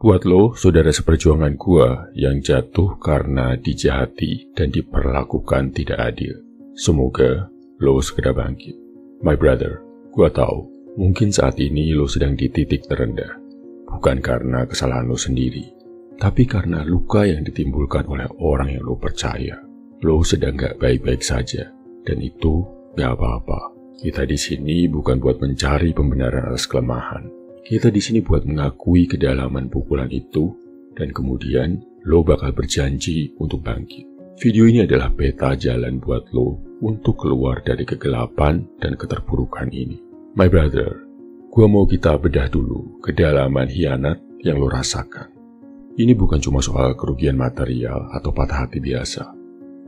Buat lo, saudara seperjuangan gua yang jatuh karena dijahati dan diperlakukan tidak adil. Semoga lo segera bangkit. My brother, gua tahu, mungkin saat ini lo sedang di titik terendah. Bukan karena kesalahan lo sendiri, tapi karena luka yang ditimbulkan oleh orang yang lo percaya. Lo sedang gak baik-baik saja, dan itu gak apa-apa. Kita di sini bukan buat mencari pembenaran atas kelemahan. Kita di sini buat mengakui kedalaman pukulan itu, dan kemudian lo bakal berjanji untuk bangkit. Video ini adalah peta jalan buat lo untuk keluar dari kegelapan dan keterpurukan ini. My brother, gua mau kita bedah dulu kedalaman hianat yang lo rasakan. Ini bukan cuma soal kerugian material atau patah hati biasa.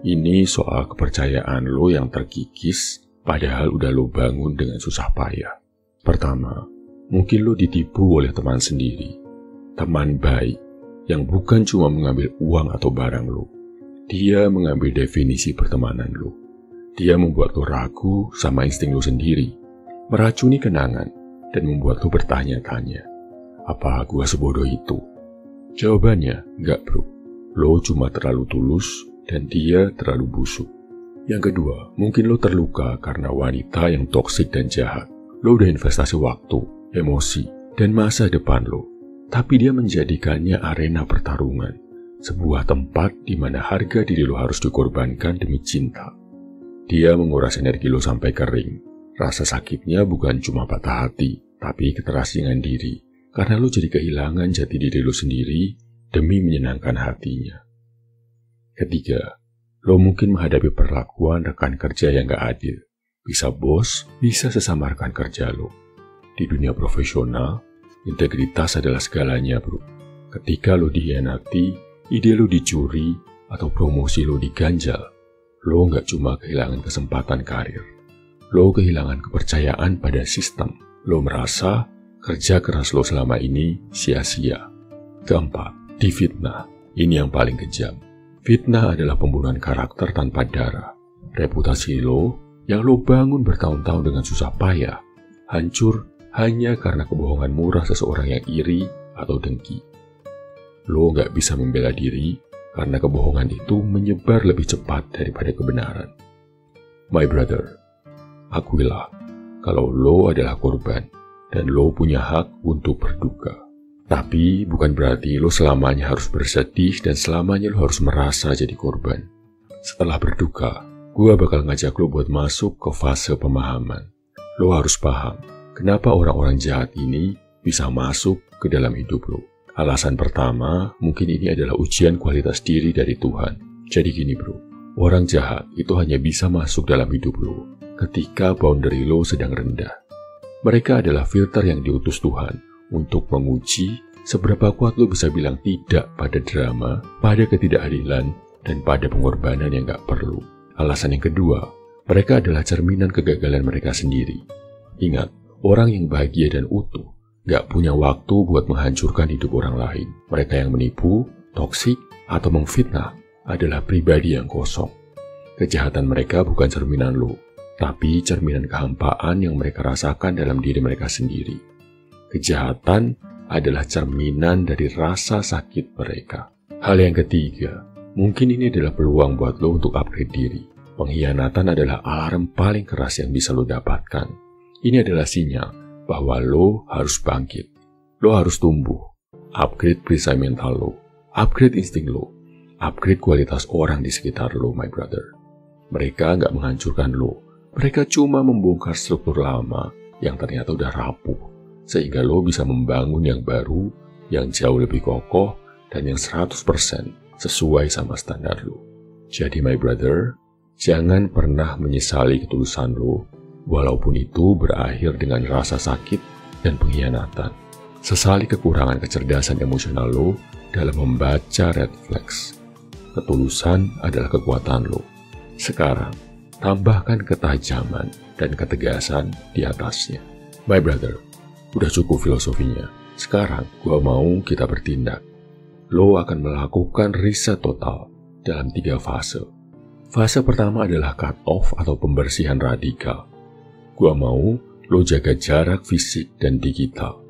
Ini soal kepercayaan lo yang terkikis, padahal udah lo bangun dengan susah payah. Pertama, mungkin lo ditipu oleh teman sendiri, teman baik yang bukan cuma mengambil uang atau barang lo. Dia mengambil definisi pertemanan lo. Dia membuat lo ragu sama insting lo sendiri, meracuni kenangan, dan membuat lo bertanya-tanya, apa gua sebodoh itu? Jawabannya, enggak bro. Lo cuma terlalu tulus dan dia terlalu busuk. Yang kedua, mungkin lo terluka karena wanita yang toksik dan jahat. Lo udah investasi waktu, emosi, dan masa depan lo, tapi dia menjadikannya arena pertarungan, sebuah tempat di mana harga diri lo harus dikorbankan demi cinta. Dia menguras energi lo sampai kering. Rasa sakitnya bukan cuma patah hati, tapi keterasingan diri, karena lo jadi kehilangan jati diri lo sendiri demi menyenangkan hatinya. Ketiga, lo mungkin menghadapi perlakuan rekan kerja yang gak adil. Bisa bos, bisa sesama rekan kerja lo. Di dunia profesional, integritas adalah segalanya bro. Ketika lo dihianati, ide lo dicuri, atau promosi lo diganjal, lo gak cuma kehilangan kesempatan karir. Lo kehilangan kepercayaan pada sistem. Lo merasa kerja keras lo selama ini sia-sia. Keempat, difitnah. Ini yang paling kejam. Fitnah adalah pembunuhan karakter tanpa darah. Reputasi lo yang lo bangun bertahun-tahun dengan susah payah hancur hanya karena kebohongan murah seseorang yang iri atau dengki. Lo gak bisa membela diri karena kebohongan itu menyebar lebih cepat daripada kebenaran. My brother, akuilah kalau lo adalah korban dan lo punya hak untuk berduka. Tapi bukan berarti lo selamanya harus bersedih dan selamanya lo harus merasa jadi korban. Setelah berduka, gua bakal ngajak lo buat masuk ke fase pemahaman. Lo harus paham kenapa orang-orang jahat ini bisa masuk ke dalam hidup lo. Alasan pertama, mungkin ini adalah ujian kualitas diri dari Tuhan. Jadi gini bro, orang jahat itu hanya bisa masuk dalam hidup lo ketika boundary lo sedang rendah. Mereka adalah filter yang diutus Tuhan untuk menguji seberapa kuat lo bisa bilang tidak pada drama, pada ketidakadilan, dan pada pengorbanan yang gak perlu. Alasan yang kedua, mereka adalah cerminan kegagalan mereka sendiri. Ingat, orang yang bahagia dan utuh gak punya waktu buat menghancurkan hidup orang lain. Mereka yang menipu, toksik, atau memfitnah adalah pribadi yang kosong. Kejahatan mereka bukan cerminan lo, tapi cerminan kehampaan yang mereka rasakan dalam diri mereka sendiri. Kejahatan adalah cerminan dari rasa sakit mereka. Hal yang ketiga, mungkin ini adalah peluang buat lo untuk upgrade diri. Pengkhianatan adalah alarm paling keras yang bisa lo dapatkan. Ini adalah sinyal bahwa lo harus bangkit. Lo harus tumbuh. Upgrade perisai mental lo. Upgrade insting lo. Upgrade kualitas orang di sekitar lo, my brother. Mereka nggak menghancurkan lo. Mereka cuma membongkar struktur lama yang ternyata udah rapuh. Sehingga lo bisa membangun yang baru, yang jauh lebih kokoh, dan yang 100% sesuai sama standar lo. Jadi my brother, jangan pernah menyesali ketulusan lo, walaupun itu berakhir dengan rasa sakit dan pengkhianatan. Sesali kekurangan kecerdasan emosional lo dalam membaca red flags. Ketulusan adalah kekuatan lo. Sekarang, tambahkan ketajaman dan ketegasan di atasnya. My brother, udah cukup filosofinya. Sekarang, gua mau kita bertindak. Lo akan melakukan riset total dalam 3 fase. Fase pertama adalah cut off atau pembersihan radikal. Gua mau lo jaga jarak fisik dan digital.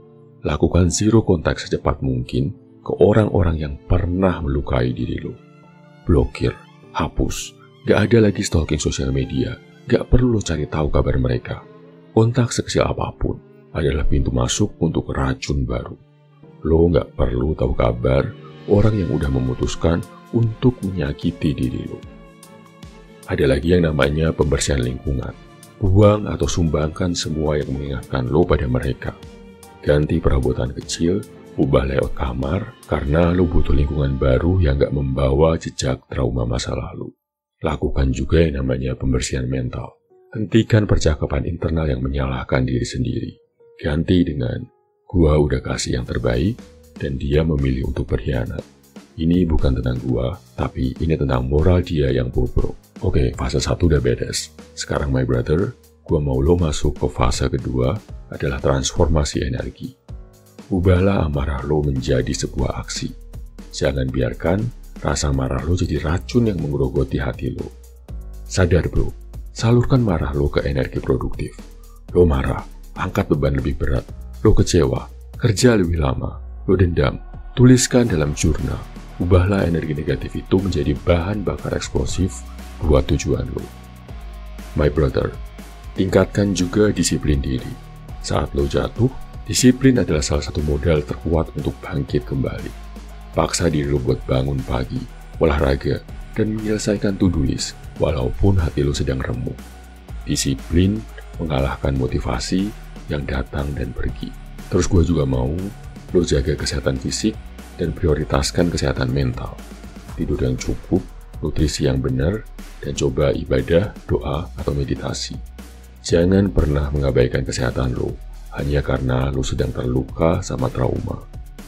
Lakukan zero kontak secepat mungkin ke orang-orang yang pernah melukai diri lo. Blokir, hapus, gak ada lagi stalking sosial media, gak perlu lo cari tahu kabar mereka. Kontak sekecil apapun adalah pintu masuk untuk racun baru. Lo gak perlu tahu kabar orang yang udah memutuskan untuk menyakiti diri lo. Ada lagi yang namanya pembersihan lingkungan. Buang atau sumbangkan semua yang mengingatkan lo pada mereka. Ganti perabotan kecil, ubah layout kamar, karena lo butuh lingkungan baru yang gak membawa jejak trauma masa lalu. Lakukan juga yang namanya pembersihan mental. Hentikan percakapan internal yang menyalahkan diri sendiri. Ganti dengan, gua udah kasih yang terbaik, dan dia memilih untuk berkhianat. Ini bukan tentang gua, tapi ini tentang moral dia yang bobrok. Oke, fase 1 udah beres. Sekarang my brother, gua mau lo masuk ke fase kedua, adalah transformasi energi. Ubahlah amarah lo menjadi sebuah aksi. Jangan biarkan rasa marah lo jadi racun yang menggerogoti hati lo. Sadar bro, salurkan marah lo ke energi produktif. Lo marah, angkat beban lebih berat. Lo kecewa, kerja lebih lama. Lo dendam, tuliskan dalam jurnal. Ubahlah energi negatif itu menjadi bahan bakar eksplosif buat tujuan lo. My brother, tingkatkan juga disiplin diri. Saat lo jatuh, disiplin adalah salah satu modal terkuat untuk bangkit kembali. Paksa diri lo buat bangun pagi, olahraga, dan menyelesaikan to-do list, walaupun hati lo sedang remuk. Disiplin mengalahkan motivasi yang datang dan pergi. Terus gue juga mau lo jaga kesehatan fisik dan prioritaskan kesehatan mental. Tidur yang cukup, nutrisi yang benar, dan coba ibadah, doa, atau meditasi. Jangan pernah mengabaikan kesehatan lo, hanya karena lo sedang terluka sama trauma.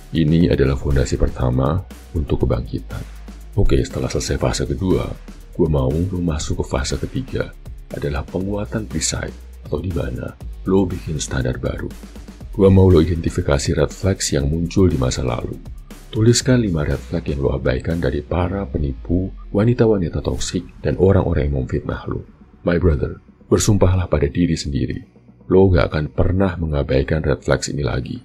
Ini adalah fondasi pertama untuk kebangkitan. Oke, setelah selesai fase kedua, gue mau lo masuk ke fase ketiga, adalah penguatan perisai, atau di mana lo bikin standar baru. Gue mau lo identifikasi red flags yang muncul di masa lalu. Tuliskan 5 red flag yang lo abaikan dari para penipu, wanita-wanita toksik, dan orang-orang yang memfitnah lo. My brother, bersumpahlah pada diri sendiri. Lo gak akan pernah mengabaikan red flags ini lagi.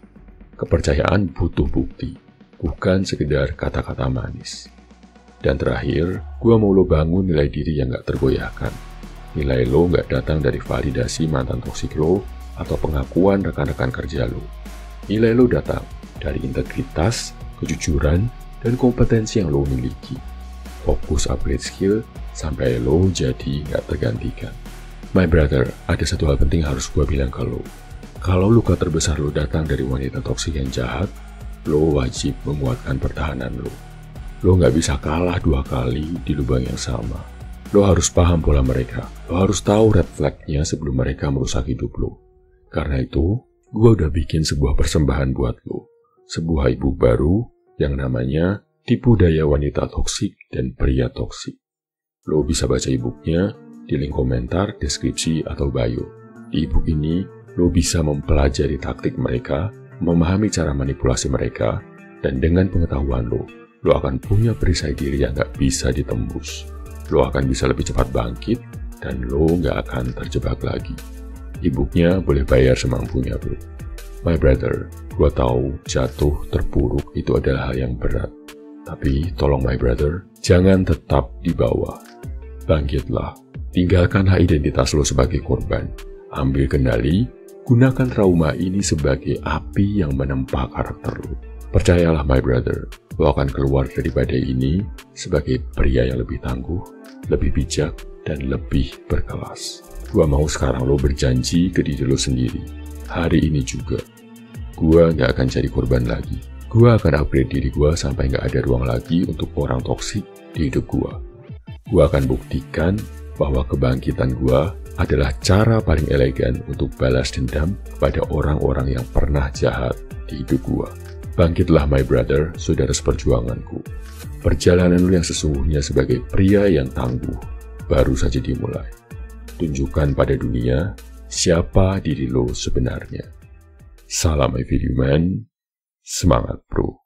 Kepercayaan butuh bukti, bukan sekedar kata-kata manis. Dan terakhir, gue mau lo bangun nilai diri yang gak tergoyahkan. Nilai lo gak datang dari validasi mantan toksik lo atau pengakuan rekan-rekan kerja lo. Nilai lo datang dari integritas, kejujuran, dan kompetensi yang lo miliki. Fokus upgrade skill sampai lo jadi gak tergantikan. My brother, ada satu hal penting harus gue bilang ke lo. Kalau luka terbesar lo datang dari wanita toksik yang jahat, lo wajib menguatkan pertahanan lo. Lo gak bisa kalah 2 kali di lubang yang sama. Lo harus paham pola mereka. Lo harus tahu red flag-nya sebelum mereka merusak hidup lo. Karena itu, gue udah bikin sebuah persembahan buat lo. Sebuah e-book baru yang namanya Tipu Daya Wanita Toksik dan Pria Toksik. Lo bisa baca e-booknya di link komentar, deskripsi, atau bio. Di e-book ini, lo bisa mempelajari taktik mereka, memahami cara manipulasi mereka, dan dengan pengetahuan lo akan punya perisai diri yang gak bisa ditembus. Lo akan bisa lebih cepat bangkit, dan lo gak akan terjebak lagi. E-booknya boleh bayar semampunya bro. My brother, gua tahu jatuh terpuruk itu adalah hal yang berat. Tapi tolong my brother, jangan tetap di bawah. Bangkitlah, tinggalkanlah identitas lo sebagai korban. Ambil kendali, gunakan trauma ini sebagai api yang menempa karakter lo. Percayalah my brother, lo akan keluar dari badai ini sebagai pria yang lebih tangguh, lebih bijak, dan lebih berkelas. Gua mau sekarang lo berjanji ke diri lo sendiri. Hari ini juga, gua gak akan jadi korban lagi. Gua akan upgrade diri gua sampai gak ada ruang lagi untuk orang toksik di hidup gua. Gua akan buktikan bahwa kebangkitan gua adalah cara paling elegan untuk balas dendam kepada orang-orang yang pernah jahat di hidup gua. Bangkitlah my brother, saudara seperjuanganku. Perjalanan lu yang sesungguhnya sebagai pria yang tangguh baru saja dimulai. Tunjukkan pada dunia siapa diri lo sebenarnya. Salam my video man, semangat bro.